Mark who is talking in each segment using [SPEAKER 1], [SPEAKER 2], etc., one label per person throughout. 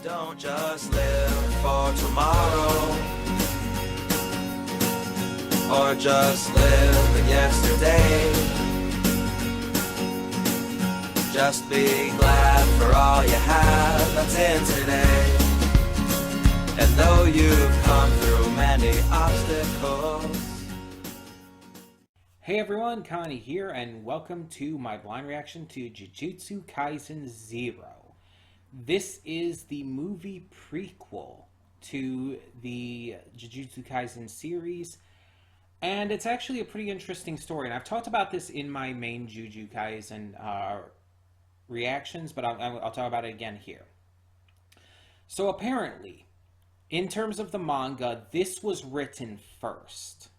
[SPEAKER 1] Don't just live for tomorrow, or just live in yesterday. Just be glad for all you have that's in today. And though you've come through many obstacles.
[SPEAKER 2] Hey everyone, Connie here, and welcome to my blind reaction to Jujutsu Kaisen 0. This is the movie prequel to the Jujutsu Kaisen series, and it's actually a pretty interesting story. And I've talked about this in my main Jujutsu Kaisen reactions, but I'll talk about it again here. So apparently, in terms of the manga, this was written first.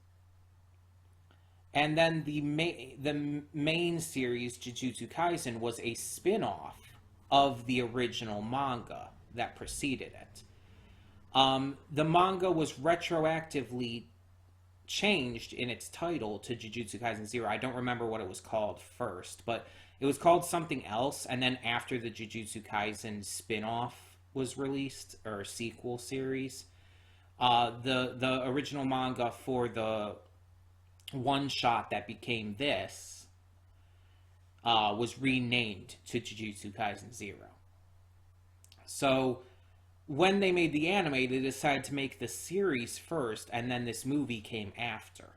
[SPEAKER 2] And then the main series, Jujutsu Kaisen, was a spin-off of the original manga that preceded it. The manga was retroactively changed in its title to Jujutsu Kaisen 0. I don't remember what it was called first, but it was called something else, and then after the Jujutsu Kaisen spin-off was released, or sequel series, the original manga for the one-shot that became this was renamed to Jujutsu Kaisen 0. So when they made the anime, they decided to make the series first, and then this movie came after,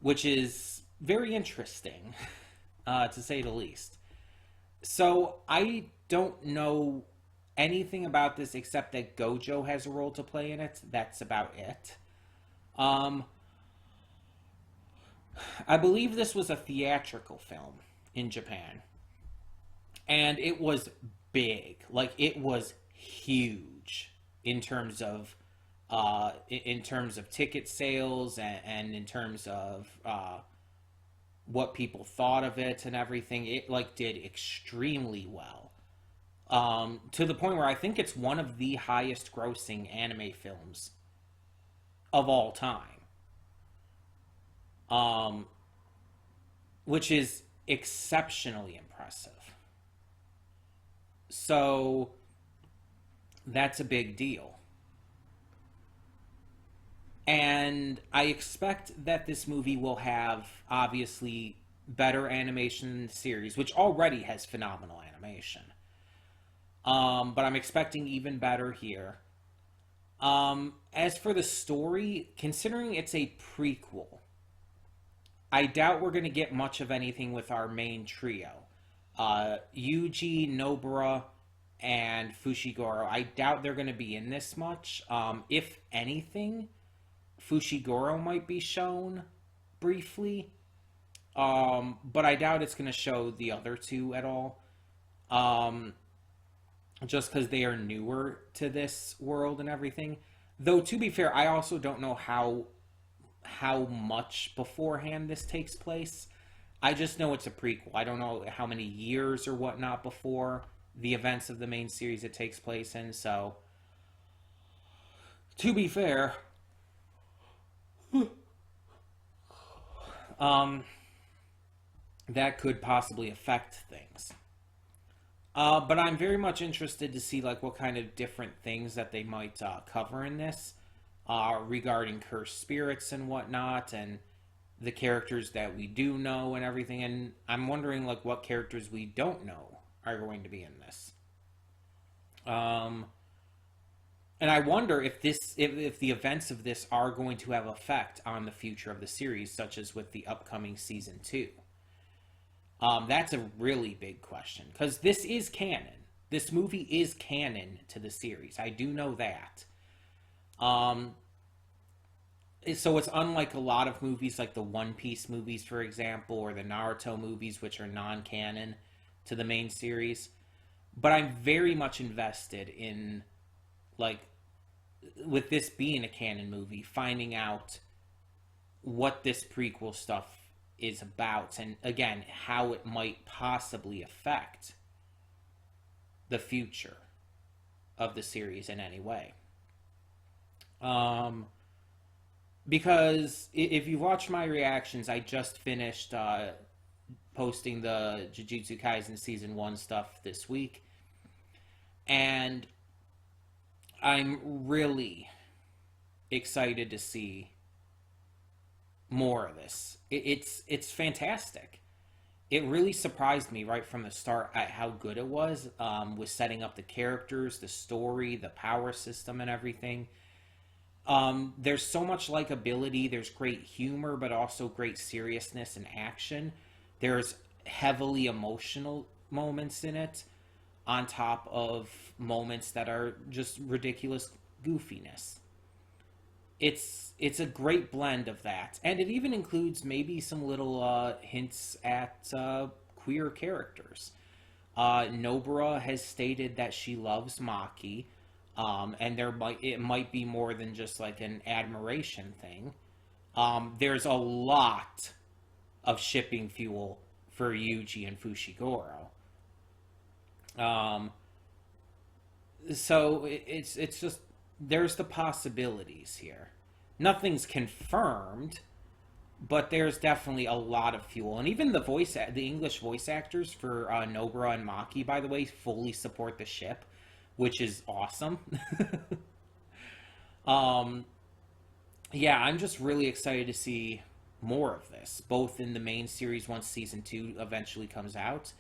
[SPEAKER 2] which is very interesting, to say the least. So I don't know anything about this except that Gojo has a role to play in it. That's about it. I believe this was a theatrical film in Japan, and it was big. Like, it was huge in terms of ticket sales and in terms of what people thought of it and everything. It did extremely well, to the point where I think it's one of the highest grossing anime films of all time. Which is exceptionally impressive. So that's a big deal. And I expect that this movie will have, obviously, better animation than the series, which already has phenomenal animation. But I'm expecting even better here. As for the story, considering it's a prequel, I doubt we're going to get much of anything with our main trio. Yuji, Nobara, and Fushiguro. I doubt they're going to be in this much. If anything, Fushiguro might be shown briefly. But I doubt it's going to show the other two at all. Just because they are newer to this world and everything. Though, to be fair, I also don't know how much beforehand this takes place. I just know it's a prequel. I don't know how many years or whatnot before the events of the main series it takes place in, so to be fair, that could possibly affect things. But I'm very much interested to see what kind of different things that they might cover in this. Regarding cursed spirits and whatnot, and the characters that we do know and everything. And I'm wondering what characters we don't know are going to be in this. And I wonder if the events of this are going to have effect on the future of the series, such as with the upcoming season 2. That's a really big question, because this is canon. This movie is canon to the series. I do know that. So it's unlike a lot of movies like the One Piece movies, for example, or the Naruto movies, which are non-canon to the main series. But I'm very much invested in, with this being a canon movie, finding out what this prequel stuff is about, and again, how it might possibly affect the future of the series in any way. Because if you watch my reactions, I just finished posting the Jujutsu Kaisen Season 1 stuff this week. And I'm really excited to see more of this. It's fantastic. It really surprised me right from the start at how good it was, with setting up the characters, the story, the power system, and everything. There's so much likability. There's great humor, but also great seriousness and action. There's heavily emotional moments in it, on top of moments that are just ridiculous goofiness. It's a great blend of that, and it even includes maybe some little hints at queer characters. Nobara has stated that she loves Maki, and it might be more than just like an admiration thing. There's a lot of shipping fuel for Yuji and Fushiguro. Um, so it's just, there's the possibilities here. Nothing's confirmed, but there's definitely a lot of fuel. And even the English voice actors for Nobara and Maki, by the way, fully support the ship, which is awesome. um, yeah, I'm just really excited to see more of this, both in the main series once season 2 eventually comes out,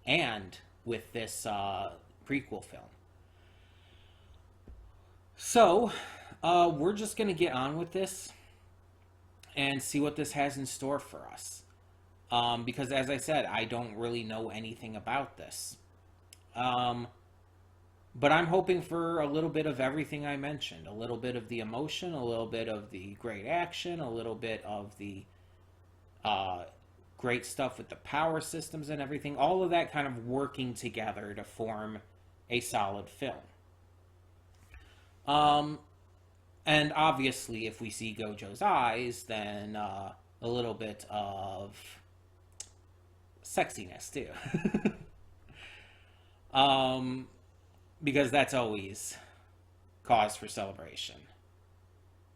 [SPEAKER 2] and with this prequel film. So, we're just going to get on with this and see what this has in store for us. Because, as I said, I don't really know anything about this. But I'm hoping for a little bit of everything I mentioned. A little bit of the emotion, a little bit of the great action, a little bit of the great stuff with the power systems and everything. All of that kind of working together to form a solid film. And obviously, if we see Gojo's eyes, then a little bit of sexiness too. Because that's always cause for celebration.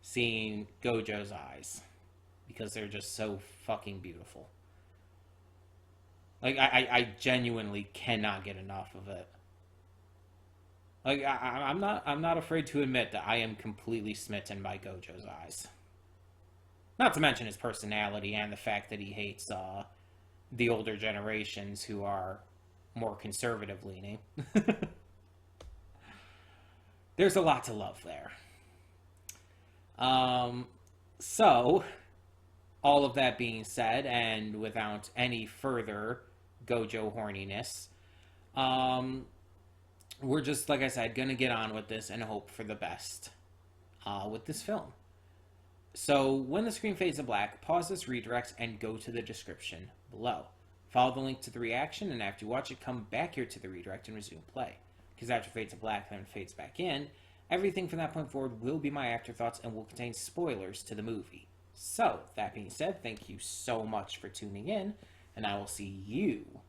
[SPEAKER 2] Seeing Gojo's eyes, because they're just so fucking beautiful. Like, I genuinely cannot get enough of it. Like, I'm not afraid to admit that I am completely smitten by Gojo's eyes. Not to mention his personality and the fact that he hates the older generations who are more conservative leaning. There's a lot to love there. So, all of that being said, and without any further Gojo horniness, we're just, like I said, going to get on with this and hope for the best with this film. So, when the screen fades to black, pause this redirect and go to the description below. Follow the link to the reaction, and after you watch it, come back here to the redirect and resume play. Because after it fades to black and then fades back in, everything from that point forward will be my afterthoughts and will contain spoilers to the movie. So, that being said, thank you so much for tuning in, and I will see you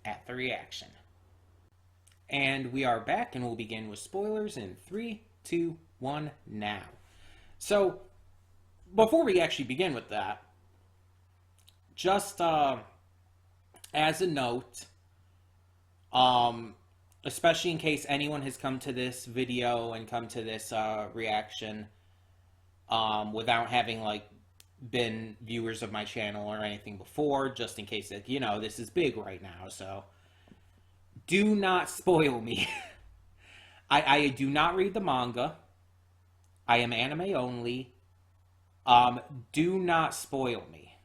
[SPEAKER 2] at the reaction. And we are back, and we'll begin with spoilers in 3, 2, 1, now. So, before we actually begin with that, just as a note, especially in case anyone has come to this video and come to this reaction without having been viewers of my channel or anything before, just in case that, this is big right now, so do not spoil me. I do not read the manga. I am anime only. Do not spoil me.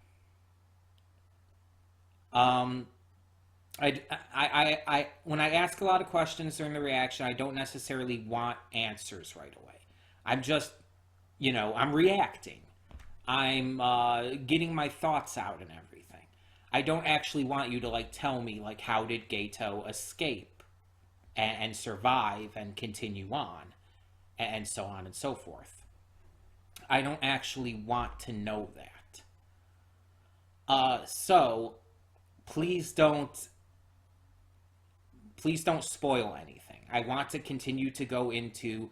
[SPEAKER 2] When I ask a lot of questions during the reaction, I don't necessarily want answers right away. I'm just, I'm reacting. I'm getting my thoughts out and everything. I don't actually want you to tell me how did Gato escape and survive and continue on and so on and so forth. I don't actually want to know that. So please don't spoil anything. I want to continue to go into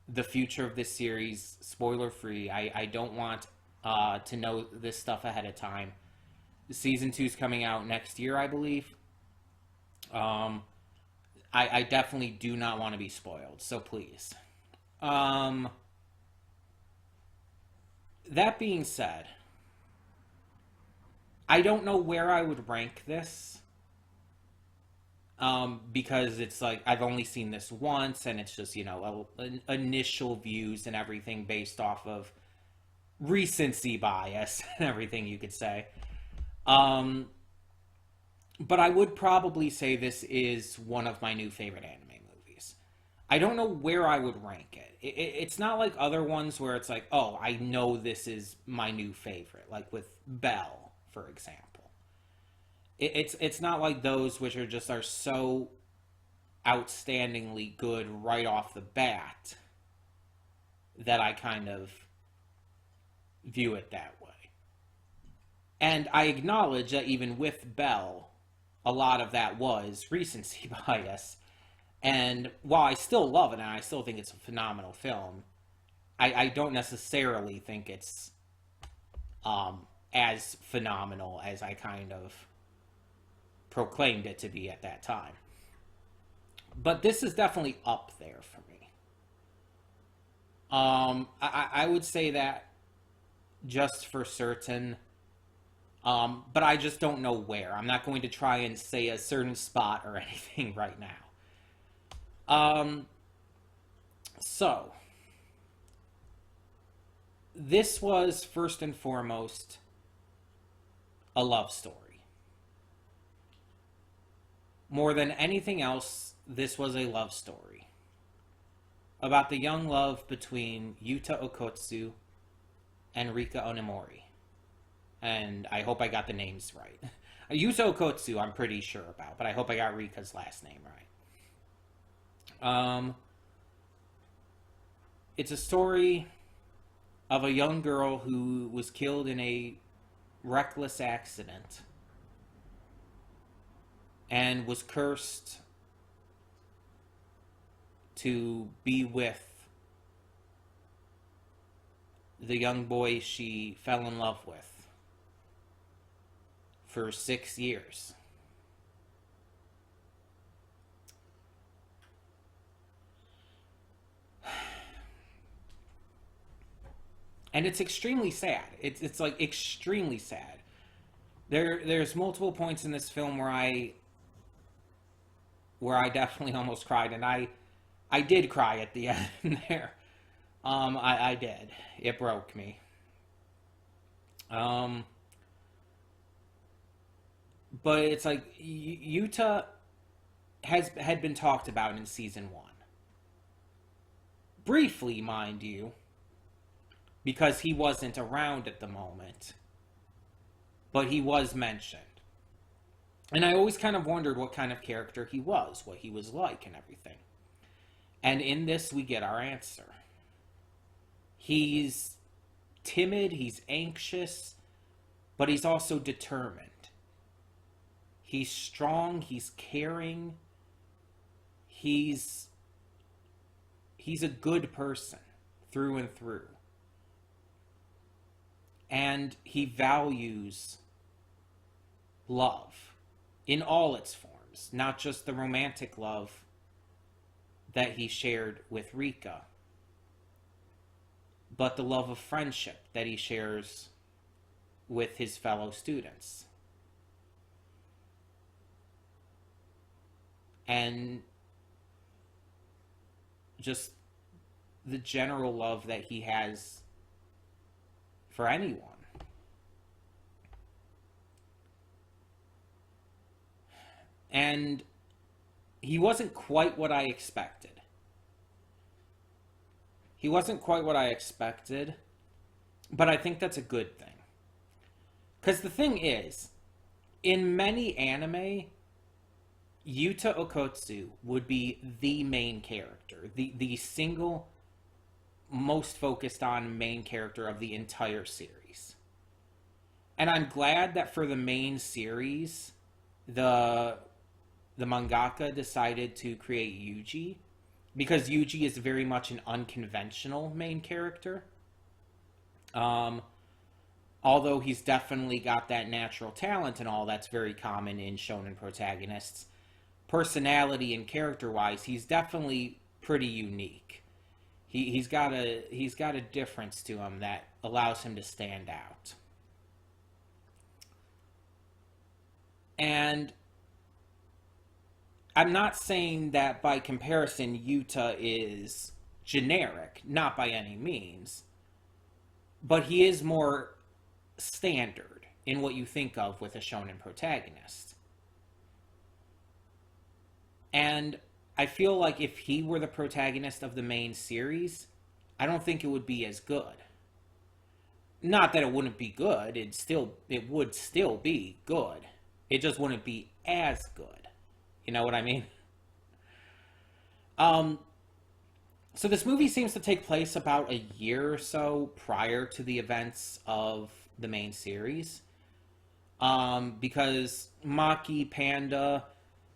[SPEAKER 2] the future of this series spoiler free. I don't want to know this stuff ahead of time. Season 2 is coming out next year, I believe. I definitely do not want to be spoiled, so please. That being said, I don't know where I would rank this. Because it's like I've only seen this once, and it's just, initial views and everything based off of recency bias and everything you could say. But I would probably say this is one of my new favorite anime movies. I don't know where I would rank it. It's not like other ones where it's like, oh, I know this is my new favorite, like with Belle, for example. It's not like those which are so outstandingly good right off the bat that I kind of view it that way. And I acknowledge that even with Belle, a lot of that was recency bias. And while I still love it and I still think it's a phenomenal film, I don't necessarily think it's as phenomenal as I kind of proclaimed it to be at that time. But this is definitely up there for me. I would say that just for certain, but I just don't know where. I'm not going to try and say a certain spot or anything right now. So, this was first and foremost a love story. More than anything else, this was a love story about the young love between Yuta Okotsu and Rika Onemori. And I hope I got the names right. Yuta Okotsu, I'm pretty sure about, but I hope I got Rika's last name right. It's a story of a young girl who was killed in a reckless accident and was cursed to be with the young boy she fell in love with for 6 years. And it's extremely sad. It's like extremely sad. There's multiple points in this film where I definitely almost cried, and I did cry at the end there. I did. It broke me. But it's like Yuta had been talked about in season 1. Briefly, mind you, because he wasn't around at the moment. But he was mentioned. And I always kind of wondered what kind of character he was, what he was like and everything. And in this, we get our answer. He's timid, he's anxious, but he's also determined. He's strong, he's caring, he's a good person through and through. And he values love in all its forms, not just the romantic love that he shared with Rika, but the love of friendship that he shares with his fellow students. And just the general love that he has for anyone. And he wasn't quite what I expected. He wasn't quite what I expected, but I think that's a good thing. Because the thing is, in many anime, Yuta Okotsu would be the main character, the single most focused on main character of the entire series. And I'm glad that for the main series, the mangaka decided to create Yuji, because Yuji is very much an unconventional main character. Although he's definitely got that natural talent and all that's very common in shonen protagonists, personality and character-wise, he's definitely pretty unique. He's got a difference to him that allows him to stand out. And I'm not saying that by comparison Yuta is generic, not by any means, but he is more standard in what you think of with a shonen protagonist. And I feel like if he were the protagonist of the main series, I don't think it would be as good. Not that it wouldn't be good, it would still be good. It just wouldn't be as good. You know what I mean? So this movie seems to take place about a year or so prior to the events of the main series. Because Maki, Panda,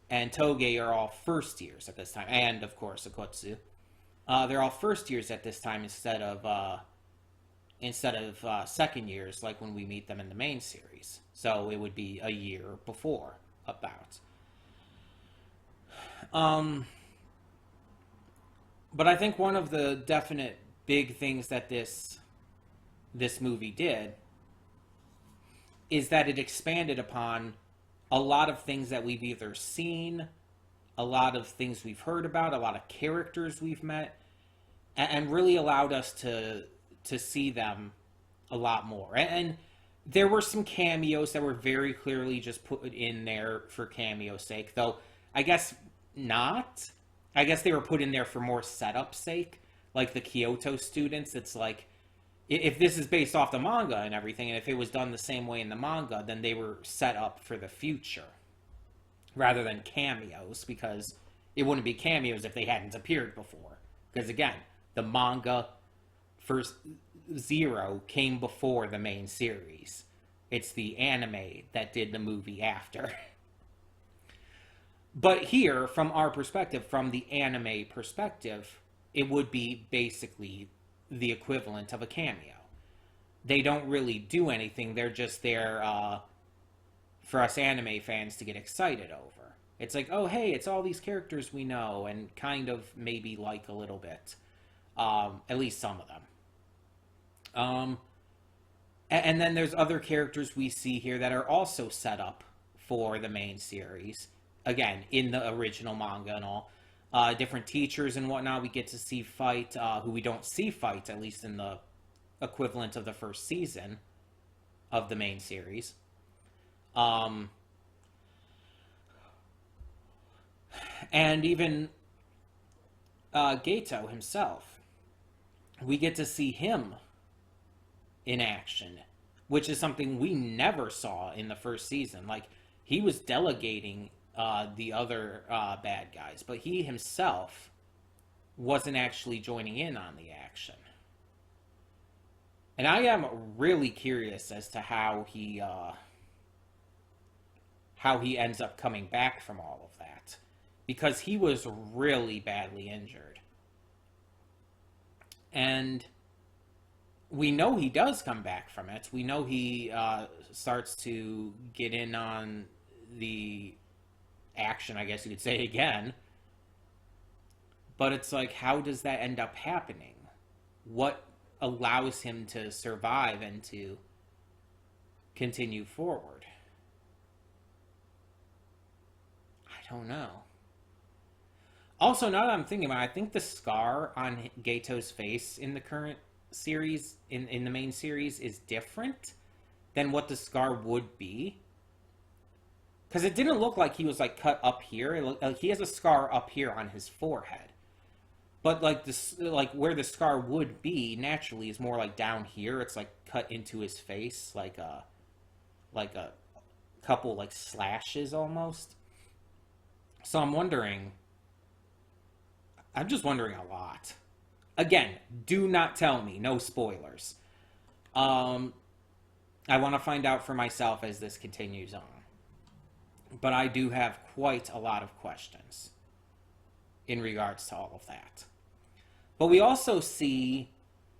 [SPEAKER 2] and Toge are all first years at this time. And, of course, Akotsu. They're all first years at this time instead of second years, like when we meet them in the main series. So it would be a year before, about. But I think one of the definite big things that this movie did is that it expanded upon a lot of things that we've either seen, a lot of things we've heard about, a lot of characters we've met, and really allowed us to see them a lot more. And there were some cameos that were very clearly just put in there for cameo sake, though I guess not. I guess they were put in there for more setup sake, like the Kyoto students. It's like, if this is based off the manga and everything, and if it was done the same way in the manga, then they were set up for the future, rather than cameos, because it wouldn't be cameos if they hadn't appeared before. Because again, the manga first Zero came before the main series. It's the anime that did the movie after. But here, from our perspective, from the anime perspective, it would be basically the equivalent of a cameo. They don't really do anything. They're just there for us anime fans to get excited over. It's like, oh, hey, it's all these characters we know and kind of maybe like a little bit. At least some of them. And then there's other characters we see here that are also set up for the main series. Again, in the original manga and all. Different teachers and whatnot we get to see fight, who we don't see fight, at least in the equivalent of the first season of the main series. And even Geto himself. We get to see him in action, which is something we never saw in the first season. Like, he was delegating the other bad guys, but he himself wasn't actually joining in on the action. And I am really curious as to how he ends up coming back from all of that, because he was really badly injured. And we know he does come back from it. We know he starts to get in on the action, I guess you could say, again. But it's like, how does that end up happening? What allows him to survive and to continue forward? I don't know. Also, now that I'm thinking about it, I think the scar on Geto's face in the current series, in the main series, is different than what the scar would be. Because it didn't look like he was, like, cut up here. It looked, like, he has a scar up here on his forehead. But, like, this, like, where the scar would be, naturally, is more, like, down here. It's, like, cut into his face, like a couple, like, slashes, almost. So I'm just wondering a lot. Again, do not tell me. No spoilers. I want to find out for myself as this continues on. But I do have quite a lot of questions in regards to all of that. But we also see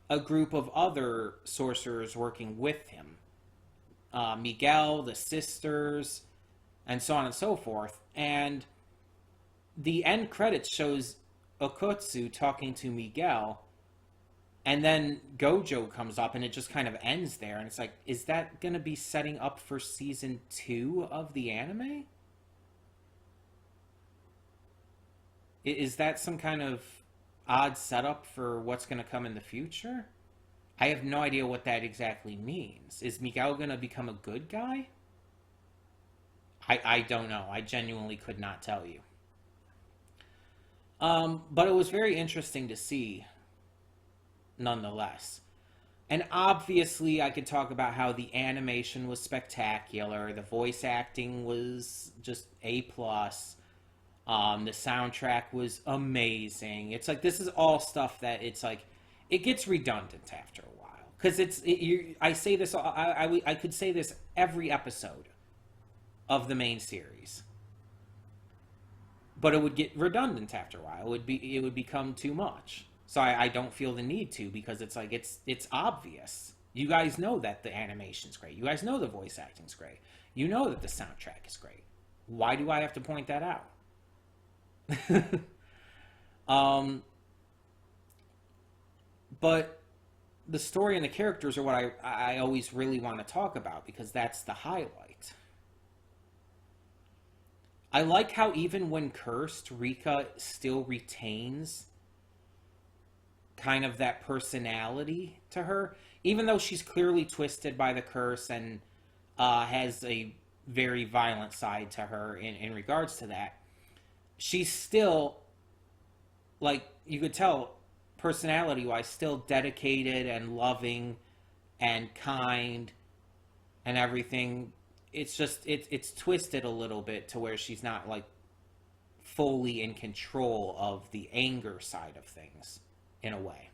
[SPEAKER 2] a group of other sorcerers working with him. Miguel, the sisters, and so on and so forth. And the end credits shows Okotsu talking to Miguel And then Gojo comes up and it just kind of ends there. And it's like, is that going to be setting up for season 2 of the anime? Is that some kind of odd setup for what's going to come in the future? I have no idea what that exactly means. Is Miguel going to become a good guy? I don't know. I genuinely could not tell you. But it was very interesting to see, nonetheless. And obviously, I could talk about how the animation was spectacular. The voice acting was just A plus. The soundtrack was amazing. It's like, this is all stuff that it's like, it gets redundant after a while. Because I say this, I could say this every episode of the main series. But it would get redundant after a while. It would become too much. So I don't feel the need to, because it's like, it's obvious. You guys know that the animation's great. You guys know the voice acting's great. You know that the soundtrack is great. Why do I have to point that out? But the story and the characters are what I always really want to talk about, because that's the highlight. I like how even when cursed, Rika still retains kind of that personality to her, even though she's clearly twisted by the curse and has a very violent side to her in regards to that. She's still, like, you could tell, personality-wise, still dedicated and loving and kind and everything. It's just, it's twisted a little bit to where she's not, like, fully in control of the anger side of things, in a way.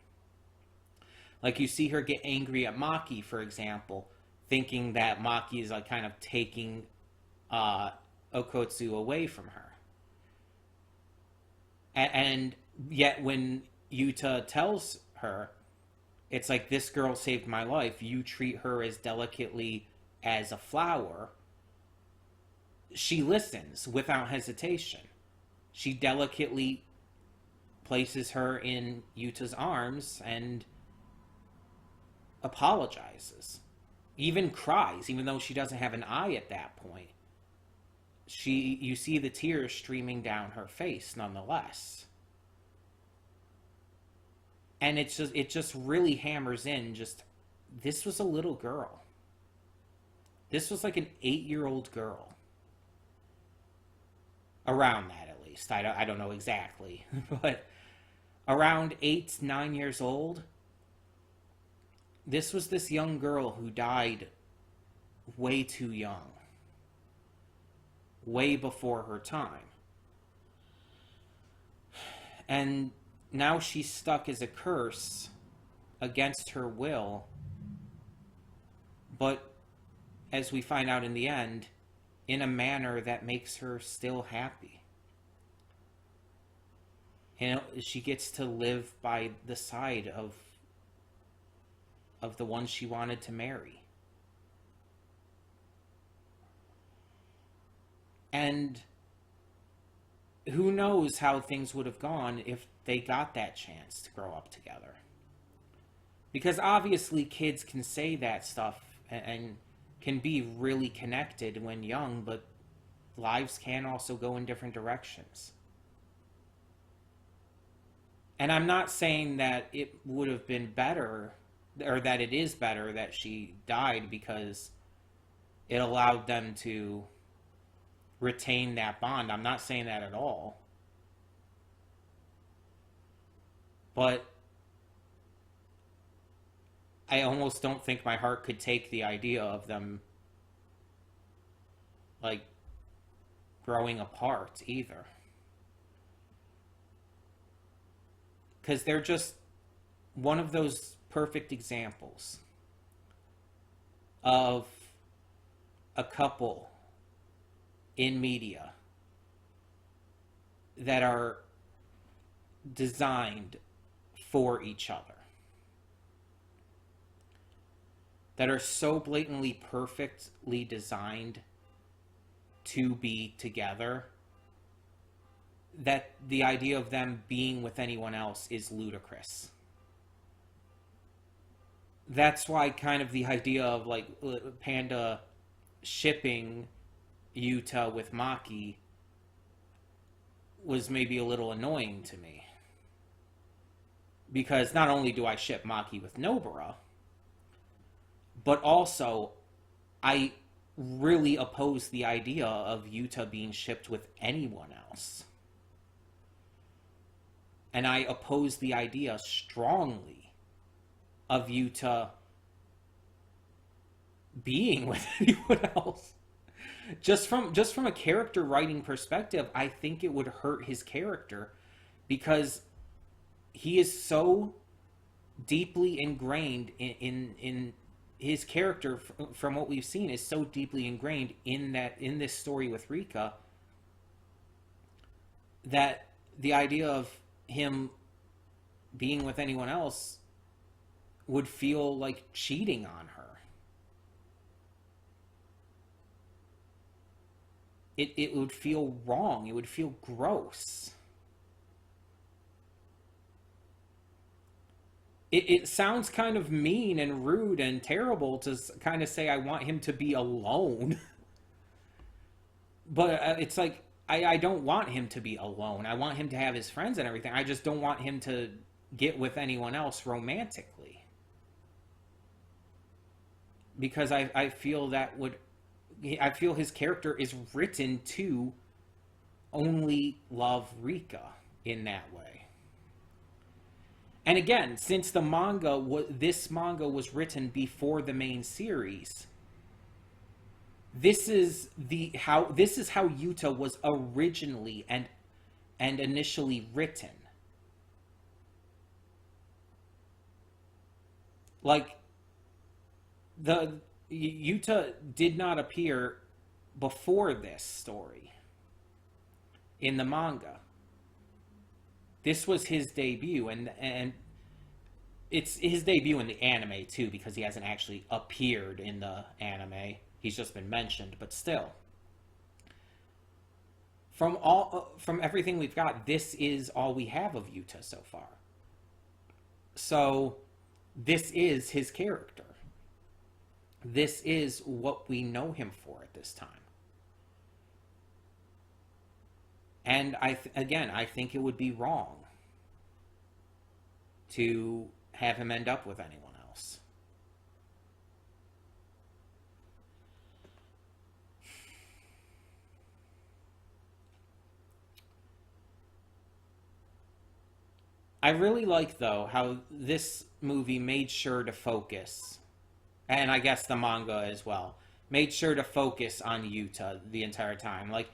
[SPEAKER 2] Like, you see her get angry at Maki, for example, thinking that Maki is, like, kind of taking Okotsu away from her. And yet when Yuta tells her, it's like, this girl saved my life, you treat her as delicately as a flower, she listens without hesitation. She delicately places her in Yuta's arms and apologizes. Even cries, even though she doesn't have an eye at that point. You see the tears streaming down her face nonetheless. And it just really hammers in, just, this was a little girl. This was like an 8-year-old girl. Around that, at least. I don't know exactly. But around 8, 9 years old, this was this young girl who died way too young. Way before her time. And now she's stuck as a curse against her will. But as we find out in the end, in a manner that makes her still happy. You know, she gets to live by the side of the one she wanted to marry. And who knows how things would have gone if they got that chance to grow up together. Because obviously kids can say that stuff and can be really connected when young, but lives can also go in different directions. And I'm not saying that it would have been better, or that it is better that she died, because it allowed them to retain that bond. I'm not saying that at all. But I almost don't think my heart could take the idea of them, like, growing apart either. Because they're just one of those perfect examples of a couple in media that are designed for each other. That are so blatantly perfectly designed to be together that the idea of them being with anyone else is ludicrous. that's why kind of the idea of like Panda shipping Yuta with Maki was maybe a little annoying to me. Because not only do I ship Maki with Nobara, but also I really oppose the idea of Yuta being shipped with anyone else. And I oppose the idea strongly of Yuta being with anyone else. Just from a character writing perspective, I think it would hurt his character because he is so deeply ingrained in his character. From what we've seen, is so deeply ingrained in this story with Rika, that the idea of him being with anyone else would feel like cheating on her. It would feel wrong. It would feel gross. It sounds kind of mean and rude and terrible to kind of say I want him to be alone. But it's like, I don't want him to be alone. I want him to have his friends and everything. I just don't want him to get with anyone else romantically. Because I feel that would... I feel his character is written to only love Rika in that way. And again, since this manga was written before the main series, this is how Yuta was originally and initially written. Like, the Yuta did not appear before this story in the manga. This was his debut, and it's his debut in the anime too, because he hasn't actually appeared in the anime. He's just been mentioned, but still. From everything we've got, this is all we have of Yuta so far. So, this is his character. This is what we know him for at this time. And I think it would be wrong to have him end up with anyone else. I really like, though, how this movie made sure to focus, and I guess the manga as well, made sure to focus on Yuta the entire time. Like,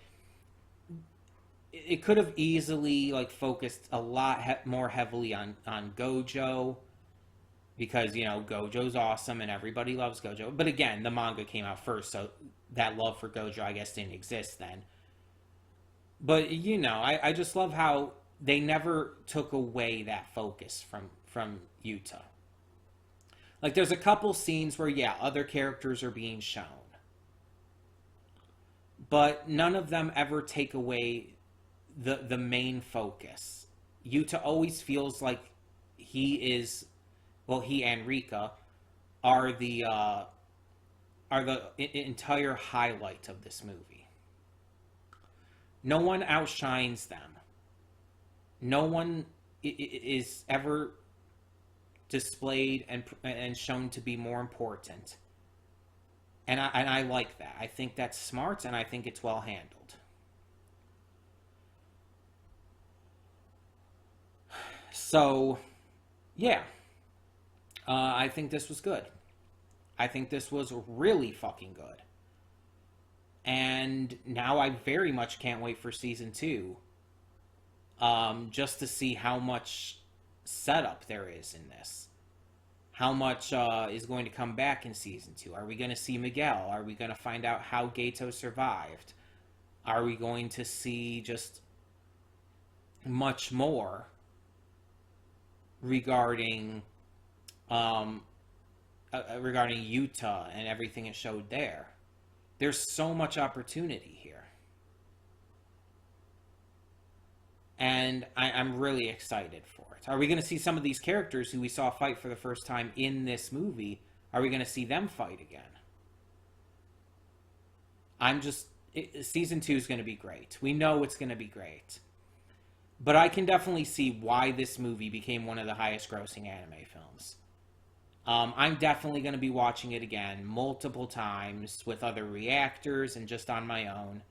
[SPEAKER 2] it could have easily focused a lot more heavily on Gojo, because Gojo's awesome and everybody loves Gojo. But again, the manga came out first, so that love for Gojo, I guess, didn't exist then. But I just love how they never took away that focus from Yuta. Like, there's a couple scenes where other characters are being shown, but none of them ever take away the main focus. Yuta always feels like he and Rika are the entire highlight of this movie. No one outshines them. No one is ever displayed and shown to be more important. And I like that. I think that's smart, and I think it's well handled. So, I think this was good. I think this was really fucking good. And now I very much can't wait for season 2. Just to see how much setup there is in this. How much is going to come back in season 2? Are we going to see Miguel? Are we going to find out how Gato survived? Are we going to see just much more regarding Yuta and everything it showed there? There's so much opportunity here. And I'm really excited for it. Are we going to see some of these characters who we saw fight for the first time in this movie? Are we going to see them fight again? Season 2 is going to be great. We know it's going to be great. But I can definitely see why this movie became one of the highest grossing anime films. I'm definitely going to be watching it again multiple times with other reactors and just on my own.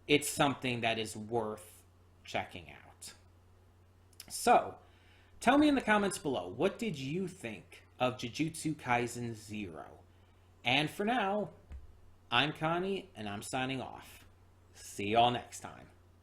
[SPEAKER 2] It's something that is worth checking out. So, tell me in the comments below, what did you think of Jujutsu Kaisen 0? And for now, I'm Connie, and I'm signing off. See y'all next time.